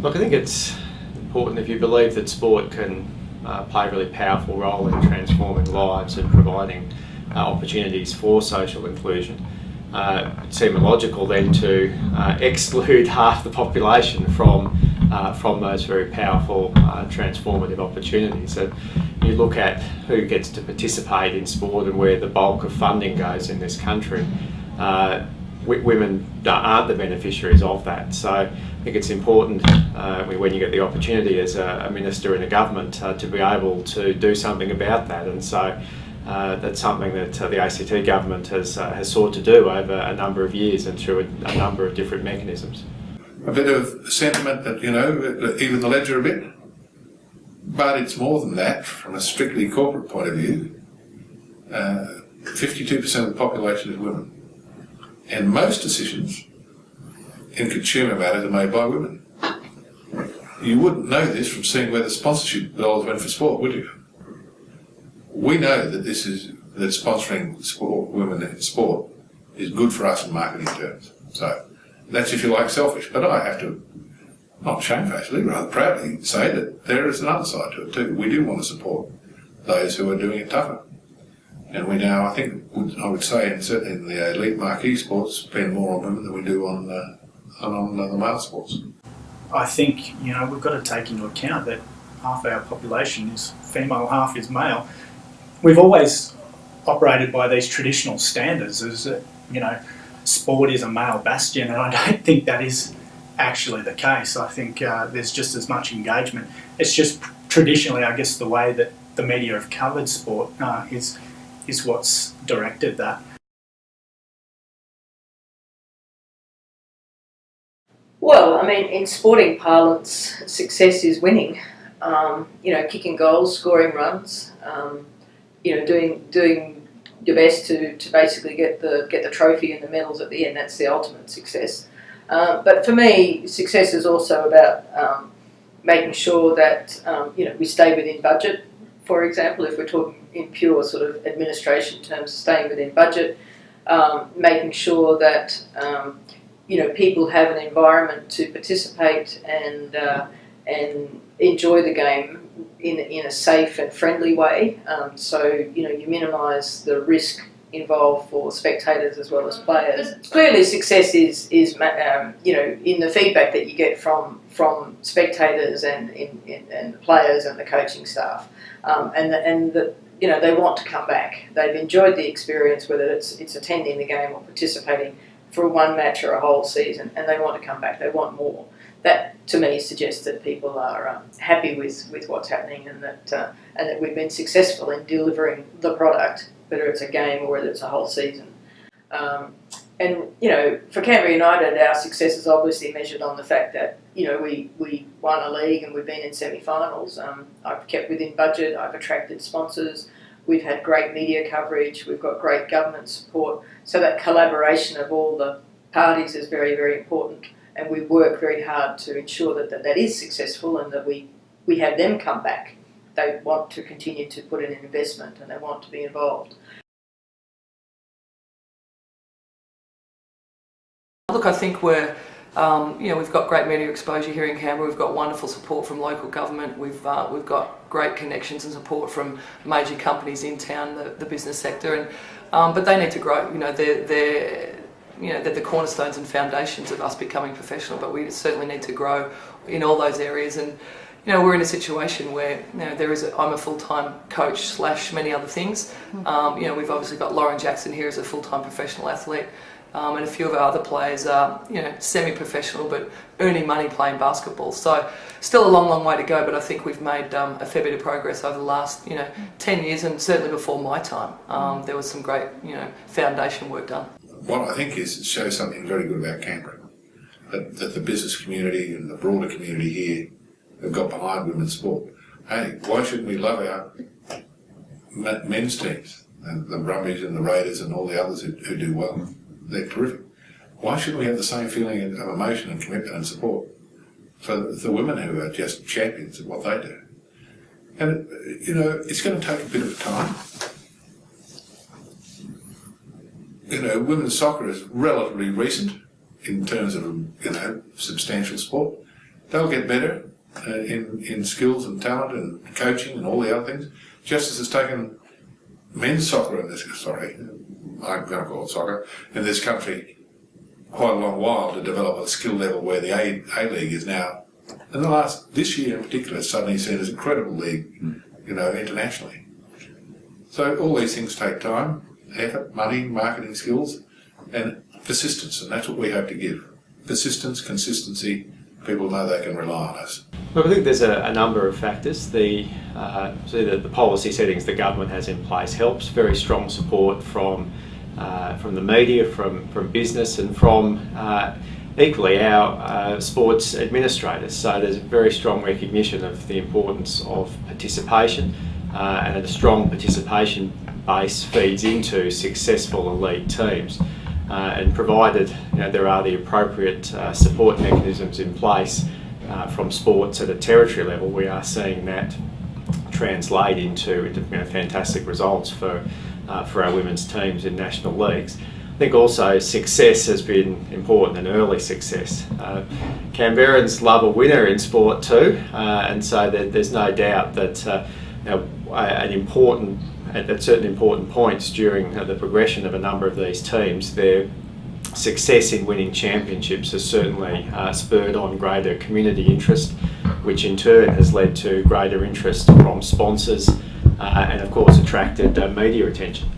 Look, I think it's important if you believe that sport can play a really powerful role in transforming lives and providing opportunities for social inclusion. It seems logical then to exclude half the population from those very powerful transformative opportunities. And you look at who gets to participate in sport and where the bulk of funding goes in this country. Women aren't the beneficiaries of that. So I think it's important when you get the opportunity as a minister in a government to be able to do something about that. And so that's something that the ACT government has sought to do over a number of years and through a number of different mechanisms. A bit of sentiment that, even the ledger a bit. But it's more than that from a strictly corporate point of view. 52% of the population is women. And most decisions in consumer matters are made by women. You wouldn't know this from seeing where the sponsorship dollars went for sport, would you? We know that that sponsoring women in sport is good for us in marketing terms. So that's, if you like, selfish. But I have to, not shamefacedly, rather proudly say that there is another side to it too. We do want to support those who are doing it tougher. And we now, I would say, and certainly in the elite marquee sports, spend more on women than we do on the male sports. I think, we've got to take into account that half our population is female, half is male. We've always operated by these traditional standards as that, sport is a male bastion, and I don't think that is actually the case. I think there's just as much engagement. It's just traditionally, I guess, the way that the media have covered sport is what's directed that. Well, in sporting parlance, success is winning. Kicking goals, scoring runs, doing your best to basically get the trophy and the medals at the end. That's the ultimate success. But for me, success is also about making sure that we stay within budget. For example, if we're talking in pure sort of administration terms, staying within budget, making sure that people have an environment to participate and enjoy the game in a safe and friendly way. So you minimise the risk involved for spectators as well as players. Clearly, success is in the feedback that you get from spectators and the players and the coaching staff, and they want to come back. They've enjoyed the experience, whether it's attending the game or participating for one match or a whole season, and they want to come back. They want more. That to me suggests that people are happy with what's happening, and that we've been successful in delivering the product, whether it's a game or whether it's a whole season. For Canberra United, our success is obviously measured on the fact that we won a league and we've been in semi-finals. I've kept within budget. I've attracted sponsors. We've had great media coverage. We've got great government support. So that collaboration of all the parties is very, very important. And we work very hard to ensure that is successful and that we have them come back. They want to continue to put in an investment and they want to be involved. Look, I think we've got great media exposure here in Canberra. We've got wonderful support from local government. We've got great connections and support from major companies in town, the business sector, but they need to grow. They're the cornerstones and foundations of us becoming professional, but we certainly need to grow in all those areas. And we're in a situation where I'm a full-time coach / many other things. We've obviously got Lauren Jackson here as a full-time professional athlete, and a few of our other players are semi-professional but earning money playing basketball. So still a long way to go, but I think we've made a fair bit of progress over the last 10 years, and certainly before my time there was some great foundation work done. What I think is it shows something very good about Canberra, that the business community and the broader community here have got behind women's sport. Hey, why shouldn't we love our men's teams, and the Brumbies and the Raiders and all the others who do well? They're terrific. Why shouldn't we have the same feeling of emotion and commitment and support for the women who are just champions of what they do? And, it's going to take a bit of time. Women's soccer is relatively recent in terms of, substantial sport. they'll get better in skills and talent and coaching and all the other things, just as it's taken men's soccer in this, I'm going to call it soccer, in this country quite a long while to develop a skill level where the A-League is now, in this year in particular, suddenly seen as a credible league, internationally. So all these things take time, effort, money, marketing skills, and persistence, and that's what we hope to give. Persistence, consistency, people know they can rely on us. Look, I think there's a number of factors. The policy settings the government has in place helps. Very strong support from the media, from business, and from equally our sports administrators. So there's a very strong recognition of the importance of participation, and a strong participation base feeds into successful elite teams. And provided there are the appropriate support mechanisms in place from sports at a territory level, we are seeing that translate into fantastic results for our women's teams in national leagues. I think also success has been important, and early success. Canberrans love a winner in sport too, and so there's no doubt that at certain important points during the progression of a number of these teams, their success in winning championships has certainly spurred on greater community interest, which in turn has led to greater interest from sponsors and of course attracted media attention.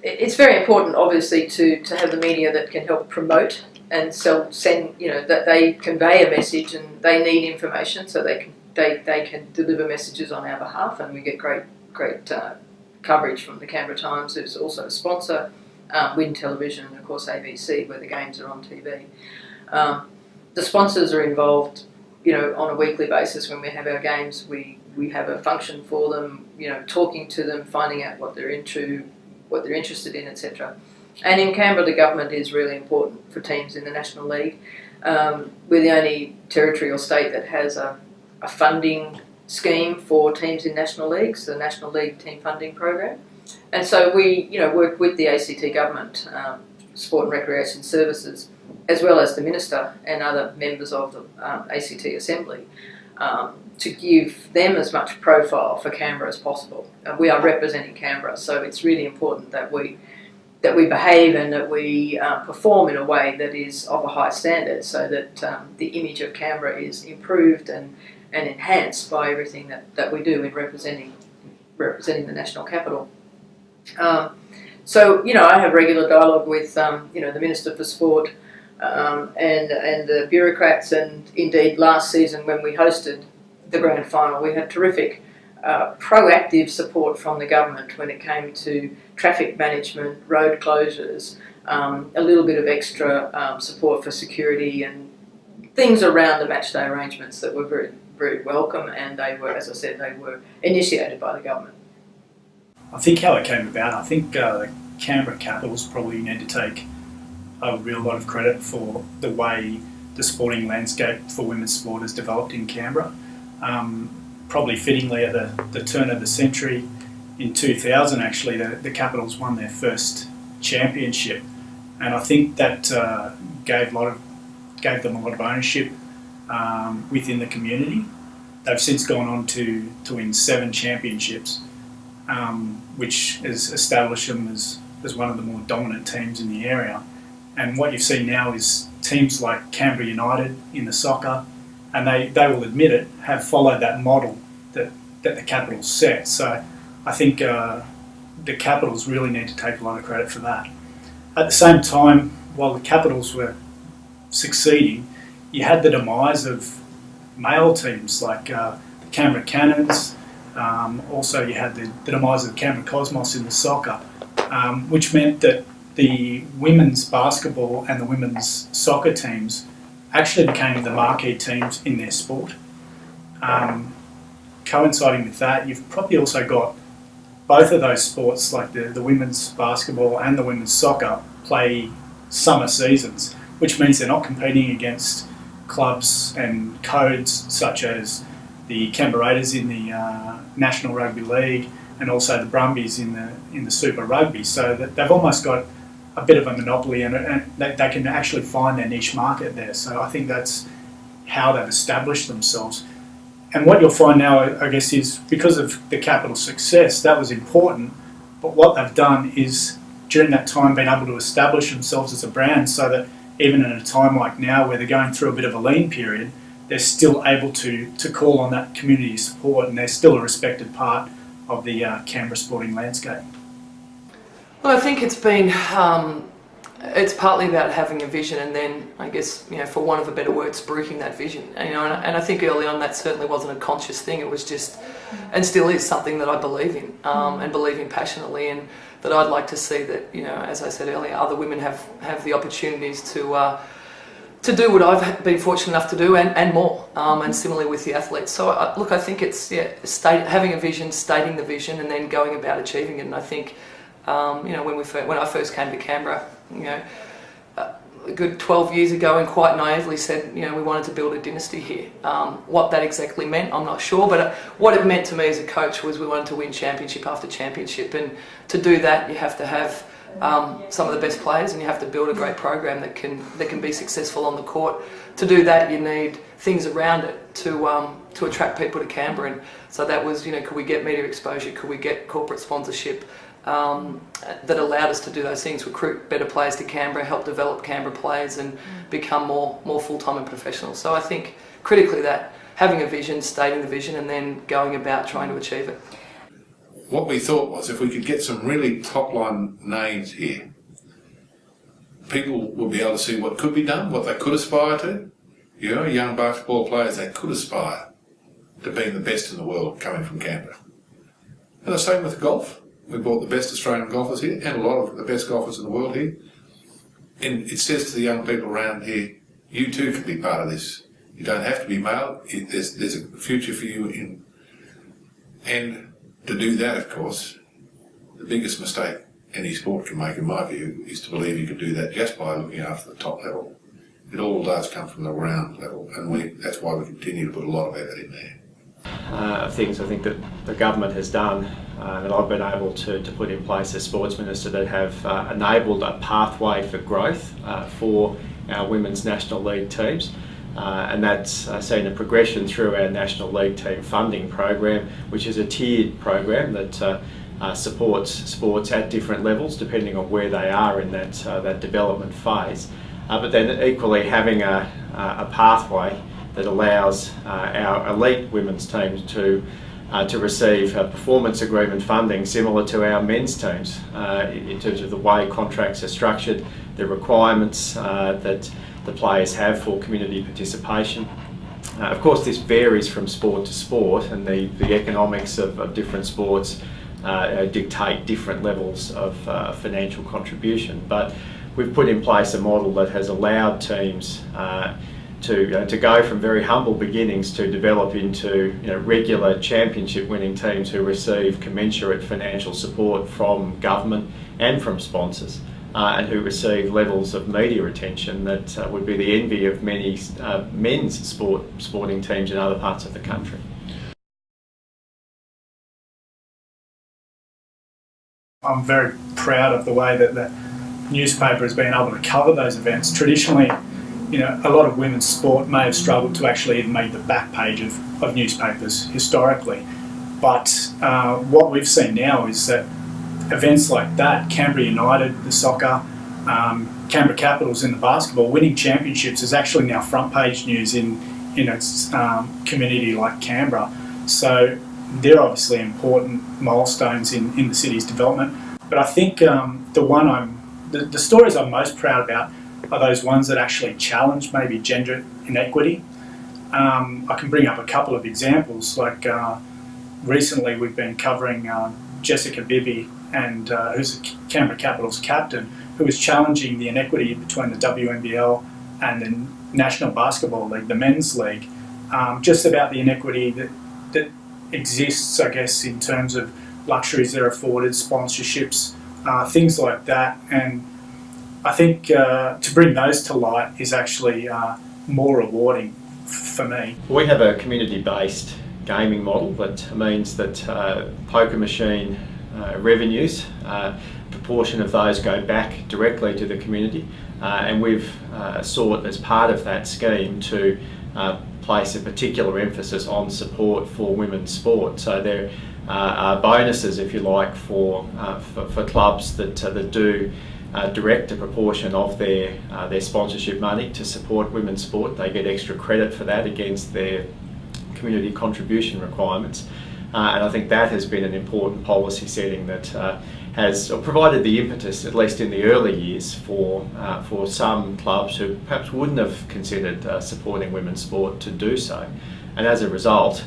It's very important, obviously, to have the media that can help promote and that they convey a message, and they need information so they can deliver messages on our behalf, and we get great coverage from the Canberra Times, who's also a sponsor, Win Television, and of course ABC, where the games are on TV. The sponsors are involved, on a weekly basis when we have our games. We have a function for them, talking to them, finding out what they're into, what they're interested in, etc. And in Canberra, the government is really important for teams in the National League. We're the only territory or state that has a funding scheme for teams in national leagues, the National League Team Funding Program. And so we, work with the ACT government, Sport and Recreation Services, as well as the Minister and other members of the ACT Assembly, to give them as much profile for Canberra as possible. We are representing Canberra, so it's really important that we behave and that we perform in a way that is of a high standard, so that the image of Canberra is improved and enhanced by everything that we do in representing the national capital. So I have regular dialogue with the Minister for Sport and the bureaucrats, and indeed last season when we hosted the grand final, we had terrific proactive support from the government when it came to traffic management, road closures, a little bit of extra support for security and things around the match day arrangements that were very, very welcome, and they were, as I said, they were initiated by the government. I think how it came about, I think the Canberra Capitals probably need to take a real lot of credit for the way the sporting landscape for women's sport has developed in Canberra. Probably fittingly at the turn of the century, in 2000 actually, the Capitals won their first championship, and I think that gave them a lot of ownership within the community. They've since gone on to win 7 championships, which has established them as one of the more dominant teams in the area. And what you've seen now is teams like Canberra United in the soccer, and they will admit it, have followed that model that the Capitals set. So I think the Capitals really need to take a lot of credit for that. At the same time, while the Capitals were succeeding, you had the demise of male teams like the Canberra Cannons. Also you had the demise of the Canberra Cosmos in the soccer, which meant that the women's basketball and the women's soccer teams actually became the marquee teams in their sport. Coinciding with that, you've probably also got both of those sports, like the women's basketball and the women's soccer, play summer seasons, which means they're not competing against clubs and codes such as the Canberra Raiders in the National Rugby League and also the Brumbies in the Super Rugby. So that they've almost got a bit of a monopoly, and they can actually find their niche market there. So I think that's how they've established themselves. And what you'll find now, I guess, is because of the capital success, that was important. But what they've done is, during that time, been able to establish themselves as a brand so that even in a time like now where they're going through a bit of a lean period, they're still able to call on that community support, and they're still a respected part of the Canberra sporting landscape. Well, I think it's been, it's partly about having a vision, and then I guess, for want of a better word, spruiking that vision. And I think early on that certainly wasn't a conscious thing. It was just, and still is, something that I believe in, and believe in passionately, and that I'd like to see that, as I said earlier, other women have the opportunities to do what I've been fortunate enough to do, and more, and similarly with the athletes. So look, I think it's having a vision, stating the vision, and then going about achieving it. And I think when I first came to Canberra, a good 12 years ago, and quite naively said, we wanted to build a dynasty here. What that exactly meant, I'm not sure, but what it meant to me as a coach was we wanted to win championship after championship, and to do that you have to have some of the best players, and you have to build a great program that can be successful on the court. To do that, you need things around it to attract people to Canberra, and so that was, could we get media exposure, could we get corporate sponsorship that allowed us to do those things, recruit better players to Canberra, help develop Canberra players, and become more full-time and professional. So I think critically that having a vision, stating the vision, and then going about trying to achieve it. What we thought was, if we could get some really top-line names here, people would be able to see what could be done, what they could aspire to. Young basketball players, they could aspire to being the best in the world coming from Canberra. And the same with golf. We brought the best Australian golfers here, and a lot of the best golfers in the world here. And it says to the young people around here, you too can be part of this. You don't have to be male. There's a future for you and to do that, of course, the biggest mistake any sport can make, in my view, is to believe you can do that just by looking after the top level. It all does come from the ground level, and that's why we continue to put a lot of effort in there. Things I think that the government has done, that I've been able to put in place as Sports Minister, that have enabled a pathway for growth for our Women's National League teams. And that's seen a progression through our National League team funding program, which is a tiered program that supports sports at different levels depending on where they are in that development phase. But then equally having a pathway that allows our elite women's teams to receive performance agreement funding similar to our men's teams in terms of the way contracts are structured, the requirements that the players have for community participation. Of course, this varies from sport to sport, and the economics of different sports dictate different levels of financial contribution. But we've put in place a model that has allowed teams to go from very humble beginnings to develop into regular championship winning teams who receive commensurate financial support from government and from sponsors, and who receive levels of media attention that would be the envy of many men's sporting teams in other parts of the country. I'm very proud of the way that the newspaper has been able to cover those events. Traditionally, a lot of women's sport may have struggled to actually even make the back page of newspapers historically. But what we've seen now is that events like that, Canberra United, the soccer, Canberra Capitals in the basketball, winning championships is actually now front page news in its community like Canberra. So they're obviously important milestones in the city's development. But I think the stories I'm most proud about are those ones that actually challenge maybe gender inequity. I can bring up a couple of examples. Like recently we've been covering Jessica Bibby, and who's the Canberra Capitals captain, who was challenging the inequity between the WNBL and the National Basketball League, the men's league, just about the inequity that exists, I guess, in terms of luxuries that are afforded, sponsorships, things like that. And I think to bring those to light is actually more rewarding for me. We have a community-based gaming model that means that poker machine revenues proportion of those go back directly to the community, and we've sought as part of that scheme to place a particular emphasis on support for women's sport. So there are bonuses, if you like, for clubs that do direct a proportion of their sponsorship money to support women's sport. They get extra credit for that against their community contribution requirements. And I think that has been an important policy setting that has provided the impetus, at least in the early years, for some clubs who perhaps wouldn't have considered supporting women's sport to do so. And as a result,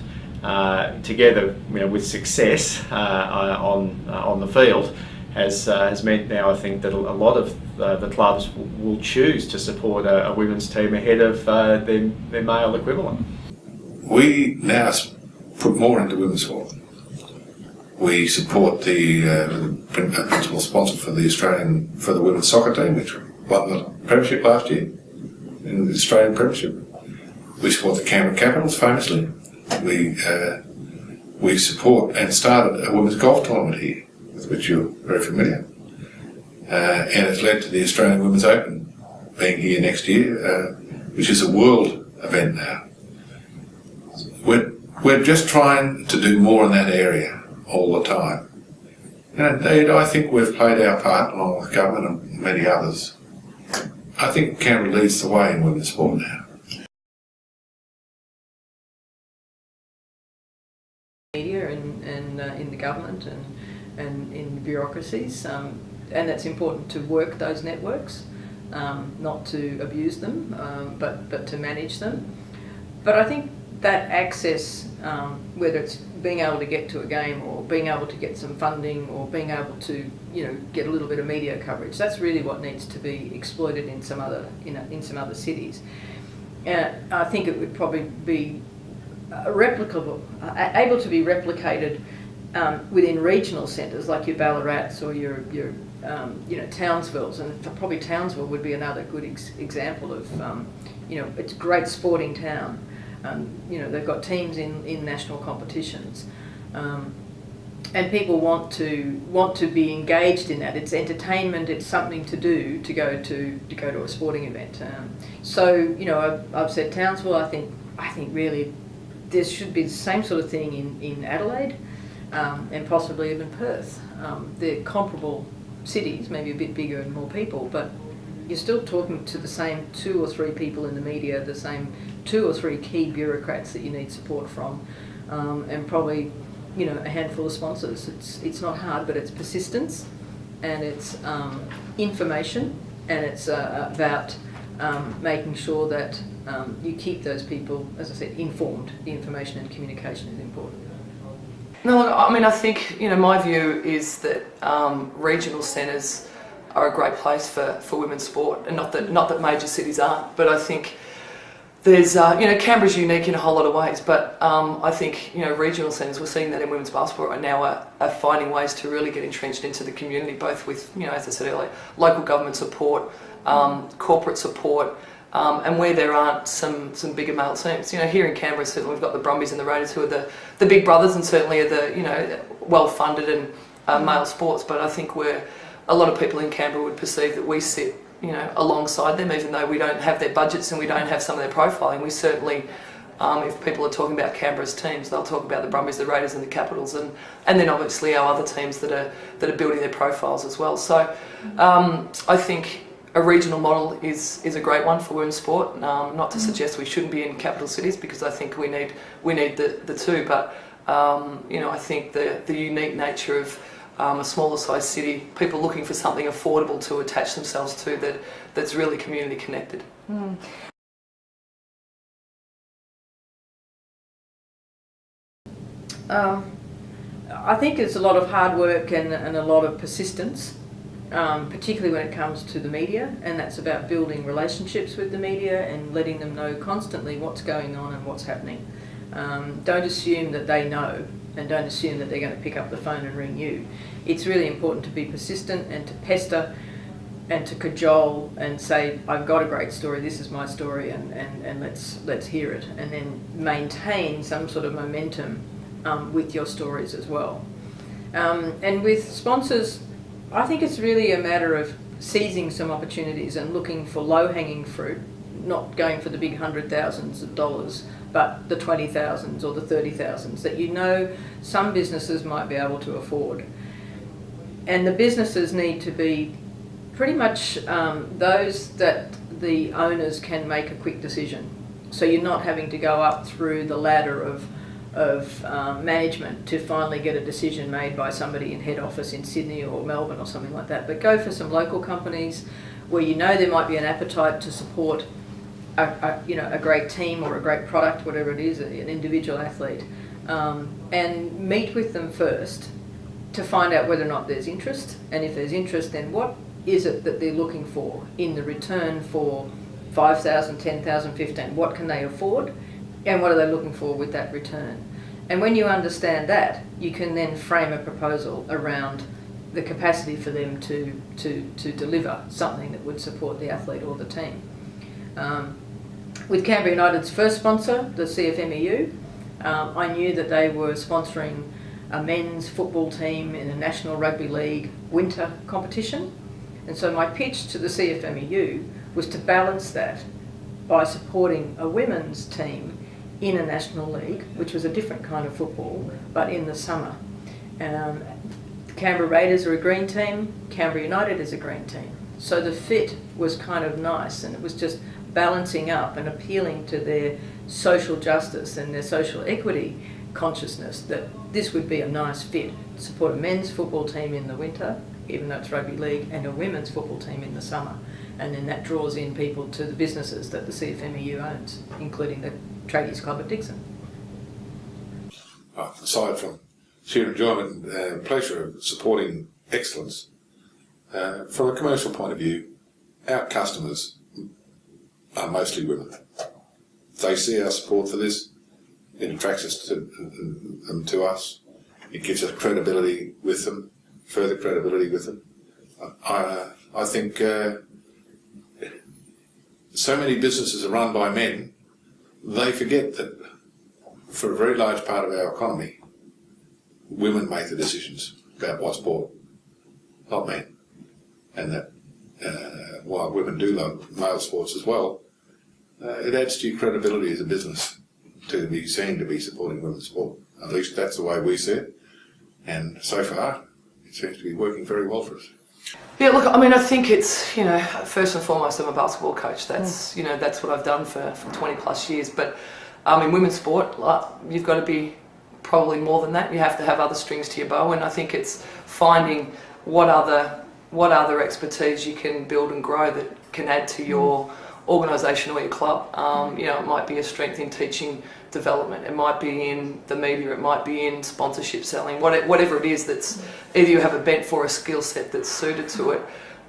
together with success on the field, has meant now, I think, that a lot of the clubs will choose to support a women's team ahead of their male equivalent. We now put more into women's sport. We support the principal sponsor for the women's soccer team, which won the premiership last year in the Australian Premiership. We support the Canberra Capitals famously. We support and started a women's golf tournament here, with which you're very familiar, and it's led to the Australian Women's Open being here next year, which is a world event now. We're just trying to do more in that area all the time. And indeed, I think we've played our part along with government and many others. I think Canberra leads the way in women's sport now. Media and in the government and in bureaucracies, and it's important to work those networks, not to abuse them, but to manage them. But I think that access, whether it's being able to get to a game or being able to get some funding or being able to get a little bit of media coverage, that's really what needs to be exploited in some other cities. I think it would probably be replicable, able to be replicated within regional centres like your Ballarats or your Townsvilles, and probably Townsville would be another good example of it's a great sporting town. They've got teams in national competitions, and people want to be engaged in that. It's entertainment. It's something to do to go to a sporting event. I've said Townsville. I think really there should be the same sort of thing in Adelaide, and possibly even Perth. They're comparable cities, maybe a bit bigger and more people, but you're still talking to the same 2 or 3 people in the media, the same 2 or 3 key bureaucrats that you need support from, and probably a handful of sponsors. It's not hard, but it's persistence, and it's information, and it's about making sure that you keep those people, as I said, informed. The information and communication is important. No, I mean, I think my view is that regional centres are a great place for women's sport, and not that major cities aren't, but I think there's Canberra's unique in a whole lot of ways, but I think regional centres, we're seeing that in women's basketball right now, are finding ways to really get entrenched into the community, both with as I said earlier, local government support, corporate support, and where there aren't some bigger male teams. Here in Canberra, certainly we've got the Brumbies and the Raiders, who are the big brothers, and certainly are the well funded and male sports, but I think a lot of people in Canberra would perceive that we sit, alongside them, even though we don't have their budgets and we don't have some of their profiling. We certainly, if people are talking about Canberra's teams, they'll talk about the Brumbies, the Raiders, and the Capitals, and then obviously our other teams that are building their profiles as well. So I think a regional model is a great one for women's sport. Not to suggest we shouldn't be in capital cities, because I think we need the two, but I think the unique nature of a smaller size city, people looking for something affordable to attach themselves to that's really community connected. I think it's a lot of hard work and a lot of persistence, particularly when it comes to the media, and that's about building relationships with the media and letting them know constantly what's going on and what's happening. Don't assume that they know, and don't assume that they're going to pick up the phone and ring you. It's really important to be persistent and to pester and to cajole and say, I've got a great story, this is my story, and let's hear it, and then maintain some sort of momentum with your stories as well. And with sponsors, I think it's really a matter of seizing some opportunities and looking for low-hanging fruit, not going for the big $100,000s of dollars, but the 20,000s or the 30,000s that you know some businesses might be able to afford. And the businesses need to be pretty much those that the owners can make a quick decision. So you're not having to go up through the ladder of management to finally get a decision made by somebody in head office in Sydney or Melbourne or something like that. But go for some local companies where you know there might be an appetite to support a great team or a great product, whatever it is, an individual athlete, and meet with them first to find out whether or not there's interest. And if there's interest, then what is it that they're looking for in the return for 5,000, 10,000, 15? What can they afford? And what are they looking for with that return? And when you understand that, you can then frame a proposal around the capacity for them to deliver something that would support the athlete or the team. With Canberra United's first sponsor, the CFMEU, I knew that they were sponsoring a men's football team in a National Rugby League winter competition. And so my pitch to the CFMEU was to balance that by supporting a women's team in a national league, which was a different kind of football, but in the summer. The Canberra Raiders are a green team, Canberra United is a green team. So the fit was kind of nice, and it was just balancing up and appealing to their social justice and their social equity consciousness that this would be a nice fit to support a men's football team in the winter, even though it's rugby league, and a women's football team in the summer. And then that draws in people to the businesses that the CFMEU owns, including the Tradies Club at Dixon. Aside from sheer enjoyment and pleasure of supporting excellence, from a commercial point of view, our customers are mostly women. They see our support for this, it attracts us them to us, it gives us credibility with them, further credibility with them. I think so many businesses are run by men, they forget that for a very large part of our economy, women make the decisions about what's bought, not men. And that while women do love male sports as well, it adds to your credibility as a business to be seen to be supporting women's sport. At least that's the way we see it. And so far, it seems to be working very well for us. Yeah, look, I mean, I think it's, first and foremost, I'm a basketball coach. That's, that's what I've done for 20 plus years. But in women's sport, you've got to be probably more than that. You have to have other strings to your bow. And I think it's finding what other expertise you can build and grow that can add to your organisation or your club. It might be a strength in teaching development, it might be in the media, it might be in sponsorship selling, whatever it is that's either you have a bent for a skill set that's suited to it,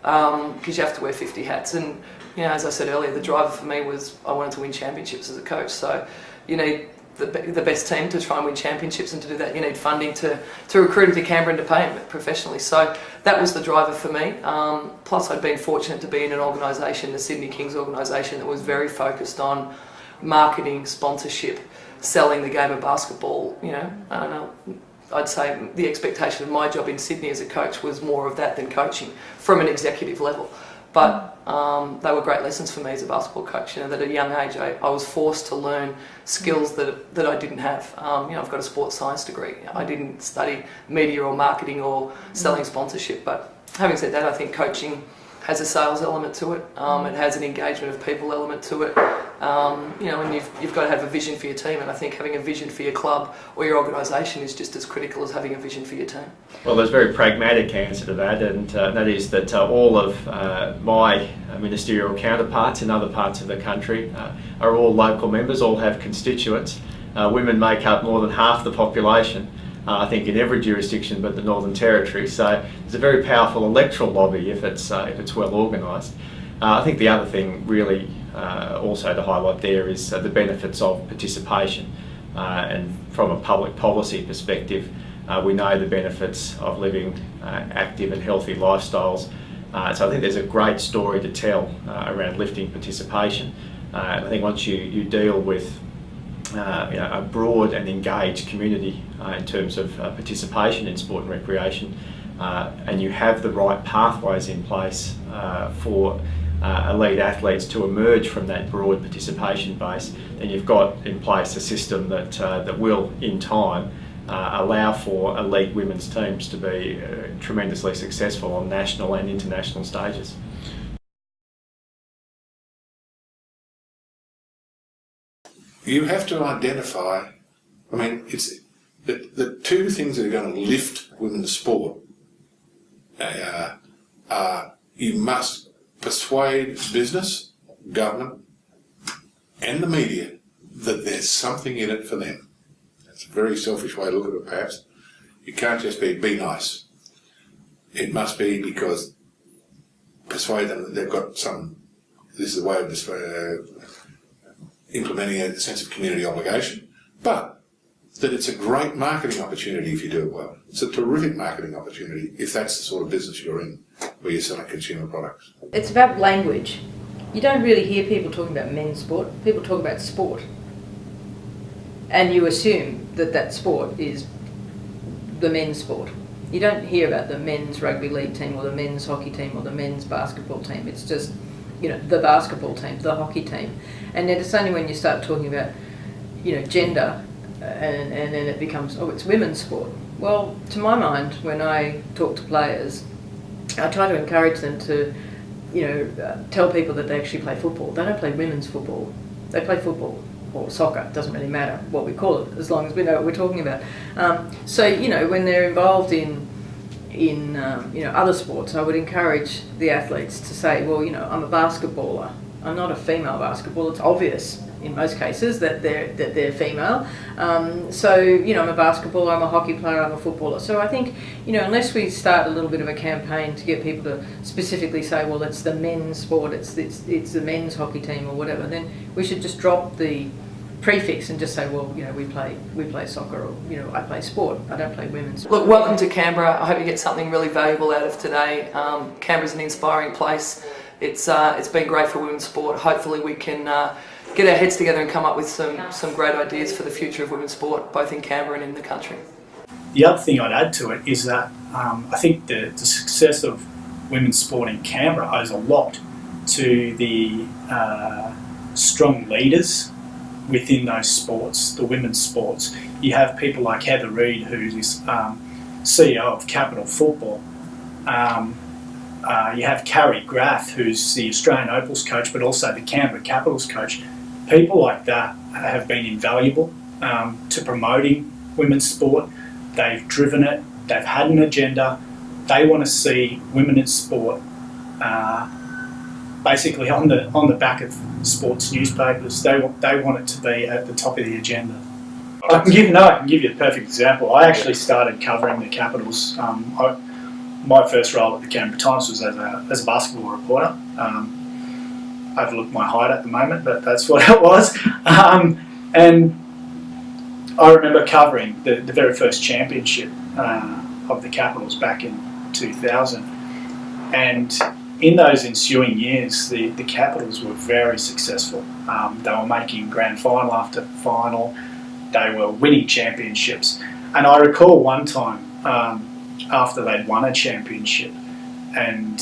because you have to wear 50 hats. And as I said earlier, the driver for me was I wanted to win championships as a coach. So you need the best team to try and win championships, and to do that you need funding to recruit them to Canberra and to pay them professionally. So that was the driver for me. Plus I'd been fortunate to be in an organisation, the Sydney Kings organisation, that was very focused on marketing, sponsorship, selling the game of basketball. I don't know, I'd say the expectation of my job in Sydney as a coach was more of that than coaching from an executive level. But they were great lessons for me as a basketball coach. That at a young age I was forced to learn skills that I didn't have. I've got a sports science degree. I didn't study media or marketing or selling sponsorship. But having said that, I think coaching has a sales element to it. It has an engagement of people element to it. And you've got to have a vision for your team. And I think having a vision for your club or your organisation is just as critical as having a vision for your team. Well, there's a very pragmatic answer to that, and that is that all of my ministerial counterparts in other parts of the country are all local members, all have constituents. Women make up more than half the population, I think, in every jurisdiction but the Northern Territory. So there's a very powerful electoral lobby if it's well organised. I think the other thing really also to highlight there is the benefits of participation, and from a public policy perspective, we know the benefits of living active and healthy lifestyles. So I think there's a great story to tell around lifting participation. And I think once you deal with a broad and engaged community in terms of participation in sport and recreation, and you have the right pathways in place for elite athletes to emerge from that broad participation base, then you've got in place a system that will, in time, allow for elite women's teams to be tremendously successful on national and international stages. You have to identify, I mean, it's the two things that are going to lift women's sport are you must persuade business, government, and the media that there's something in it for them. That's a very selfish way to look at it, perhaps. You can't just be nice. It must be because persuade them that they've got some, this is a way of implementing a sense of community obligation, but that it's a great marketing opportunity if you do it well. It's a terrific marketing opportunity if that's the sort of business you're in, where you're selling consumer products. It's about language. You don't really hear people talking about men's sport. People talk about sport. And you assume that that sport is the men's sport. You don't hear about the men's rugby league team or the men's hockey team or the men's basketball team. It's just, the basketball team, the hockey team. And then it's only when you start talking about, gender and then it becomes, it's women's sport. Well, to my mind, when I talk to players, I try to encourage them to, tell people that they actually play football. They don't play women's football. They play football or soccer. It doesn't really matter what we call it, as long as we know what we're talking about. So, when they're involved in other sports, I would encourage the athletes to say, well, I'm a basketballer. I'm not a female basketballer. It's obvious in most cases that they're female. So, I'm a basketballer, I'm a hockey player, I'm a footballer. So I think, unless we start a little bit of a campaign to get people to specifically say, well, it's the men's sport, it's the men's hockey team or whatever, then we should just drop the prefix and just say, well, we play soccer, or I play sport. I don't play women's sport. Look, welcome to Canberra. I hope you get something really valuable out of today. Canberra's an inspiring place. It's been great for women's sport. Hopefully we can get our heads together and come up with some great ideas for the future of women's sport, both in Canberra and in the country. The other thing I'd add to it is that I think the success of women's sport in Canberra owes a lot to the strong leaders within those sports, the women's sports. You have people like Heather Reid, who's CEO of Capital Football. You have Carrie Graf, who's the Australian Opals coach, but also the Canberra Capitals coach. People like that have been invaluable to promoting women's sport. They've driven it. They've had an agenda. They want to see women in sport basically on the back of sports newspapers. They want it to be at the top of the agenda. I can give you a perfect example. I actually started covering the Capitals. My first role at the Canberra Times was as a basketball reporter. Overlook my height at the moment, but that's what it was. And I remember covering the very first championship of the Capitals back in 2000. And in those ensuing years, the Capitals were very successful. They were making grand final after final. They were winning championships. And I recall one time, after they'd won a championship and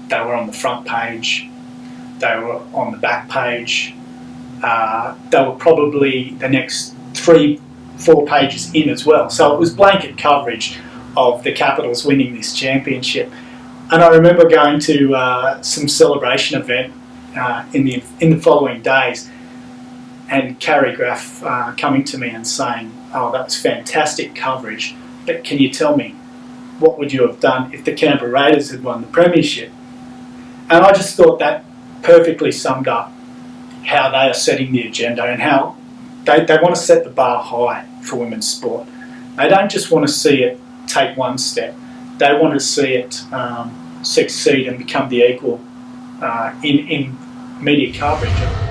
they were on the front page, they were on the back page, they were probably the next 3-4 pages in as well. So it was blanket coverage of the Capitals winning this championship. And I remember going to some celebration event in the following days, and Carrie Graf coming to me and saying, "Oh, that was fantastic coverage, but can you tell me, what would you have done if the Canberra Raiders had won the premiership?" And I just thought that perfectly summed up how they are setting the agenda and how they want to set the bar high for women's sport. They don't just want to see it take one step. They want to see it succeed and become the equal in media coverage.